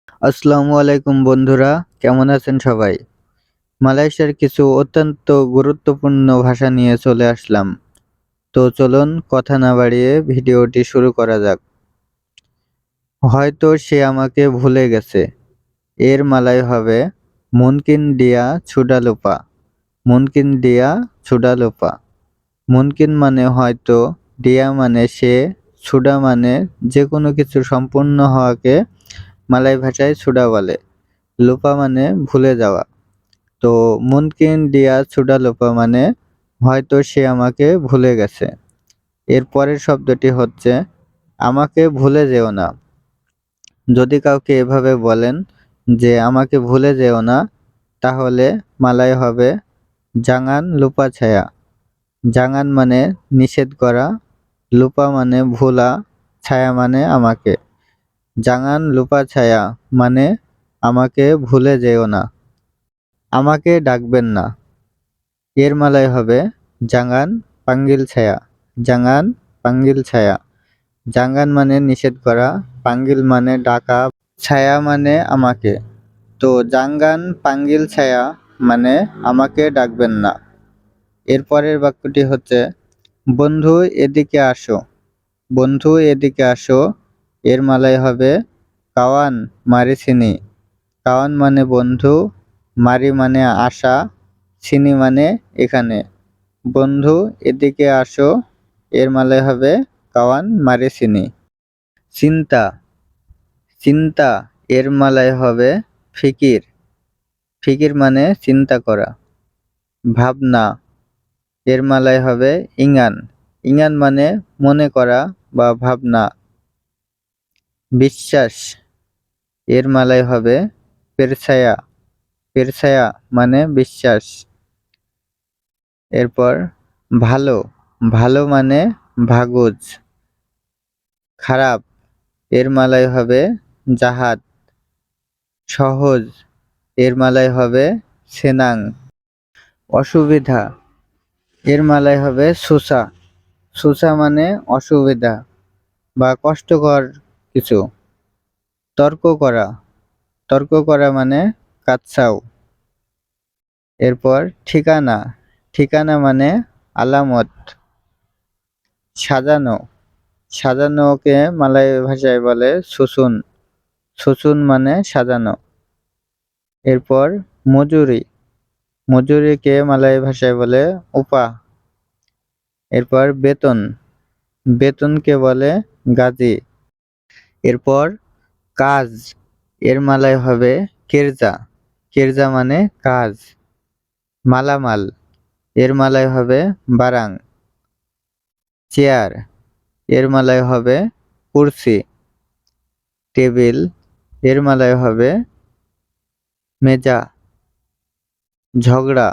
আসসালামু আলাইকুম বন্ধুরা, কেমন আছেন সবাই? মালয়েশিয়ার কিছু অত্যন্ত গুরুত্বপূর্ণ ভাষা নিয়ে চলে আসলাম। তো চলুন কথা না বাড়িয়ে ভিডিওটি শুরু করা যাক। হয়তো সে আমাকে ভুলে গেছে। এর মালয় হবে মুনকিন দিয়া সুডা লুপা। মুনকিন দিয়া সুডা লুপা। মুনকিন মানে হয়তো, দিয়া মানে সে, সুডা মানে যে কোনো কিছু সম্পূর্ণ হওয়াকে মালয় ভাষায় সুডা বলে। লুপা মানে ভুলে যাওয়া। তো মুনকিন দিয়া ছুডালোপা মানে হয়তো সে আমাকে ভুলে গেছে। এর পরের শব্দটি হচ্ছে আমাকে ভুলে যেও না। যদি কাউকে এভাবে বলেন যে আমাকে ভুলে যেও না, তাহলে মালয় হবে জাঙান লুপা ছায়া। জাঙান মানে নিষেধ করা, লুপা মানে ভোলা, ছায়া মানে আমাকে। জাঙান লুপা ছায়া মানে আমাকে ভুলে যেও না। আমাকে ডাকবেন না। এর মালয় হবে জাঙান পাঙ্গিল ছায়া। জাঙান পাঙ্গিল ছায়া। জাঙান মানে নিষেধ করা, পাঙ্গিল মানে ডাকা, ছায়া মানে আমাকে। তো জাঙ্গান পাঙ্গিল ছায়া মানে আমাকে ডাকবেন না। এর পরের বাক্যটি হচ্ছে বন্ধু এদিকে আসো। বন্ধু এদিকে আসো। এর মালয় হবে কাওয়ান মারি সিনি। কাওয়ান মানে বন্ধু, মারি মানে আসা, সিনি মানে এখানে। বন্ধু এদিকে আসো। এর মালয় হবে কাওয়ান মারি সিনি। চিন্তা। চিন্তা এর মালয় হবে ফিকির। ফিকির মানে চিন্তা করা। ভাবনা এর মালয় হবে ইঙান। ইঙান মানে মনে করা বা ভাবনা। বিশ্বাস এর মালয় হবে পেরছায়া। পেরছায়া মানে বিশ্বাস। এরপর ভালো। ভালো মানে ভাগুজ। খারাপ এর মালয় হবে জাহাদ। সহজ এর মালয় হবে সেনাং। অসুবিধা এর মালয় হবে সুসা। সুসা মানে অসুবিধা বা কষ্টকর কিছু। তর্ক করা। তর্ক করা মানে কাচ্ছাও। এরপর ঠিকানা। ঠিকানা মানে আলামত। সাজানো। সাজানোকে মালয় ভাষায় বলে সুসুন। সুসুন মানে সাজানো। এরপর মজুরি। মজুরিকে মালয় ভাষায় বলে উপা। এরপর বেতন। বেতনকে বলে গাজি। এরপর কাজ। এর মালয় হবে কেরজা। কেরজা মানে কাজ। মালামাল। এর মালয় হবে বারাং। চেয়ার। এর মালয় হবে কুরসি। টেবিল। এর মালয় হবে মেজা। ঝগড়া।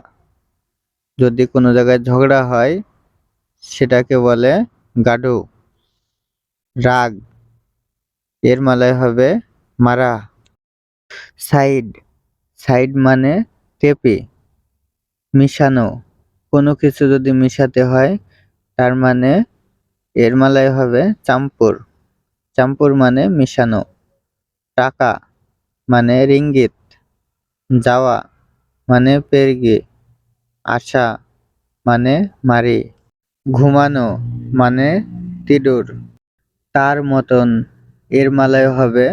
যদি কোনো জায়গায় ঝগড়া হয় সেটাকে বলে গাডু। রাগ। এর মালয় হবে মারা। সাইড। সাইড মানে তেপি। মিশানো। কোনো কিছু যদি মিশাতে হয় তার মানে এর মালয় হবে চাম্পুর। চাম্পুর মানে মিশানো। টাকা মানে রিঙ্গিত। যাওয়া মানে পেরগি। আসা মানে মারি। ঘুমানো মানে তিডুর। তার মতন এর মালয় হবে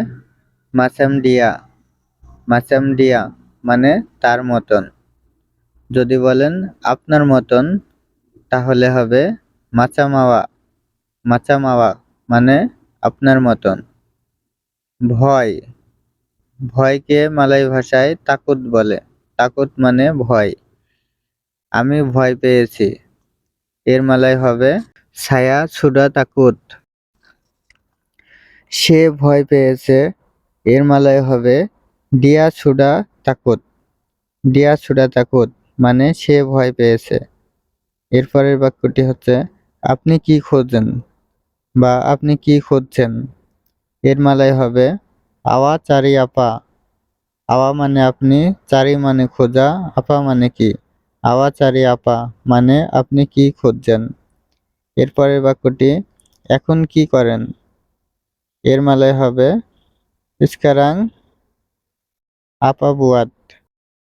মাসামডিয়া। মাসামডিয়া মানে তার মতন। যদি বলেন আপনার মতন তাহলে হবে মাচামাওয়া। মাচামাওয়া মানে আপনার মতন। ভয়। ভয়কে মালয় ভাষায় তাকুত বলে। তাকুত মানে ভয়। আমি ভয় পেয়েছি। এর মালয় হবে ছায়া ছুডা তাকুত। সে ভয় পেয়েছে। এর মালয় হবে ডিয়া ছুডা তাকুত। ডিয়া ছুডা তাকুত মানে সে ভয় পেয়েছে। এরপরের বাক্যটি হচ্ছে আপনি কি খোঁজেন বা আপনি কি খুঁজছেন। এর মালয় হবে আওয়া চারি আপা। আওয়া মানে আপনি, চারি মানে খোঁজা, আপা মানে কি। আওয়া চারি আপা মানে আপনি কি খুঁজছেন। এরপরের বাক্যটি এখন কি করেন। এর মালয় হবে ইস্কারাং আপা বুয়াত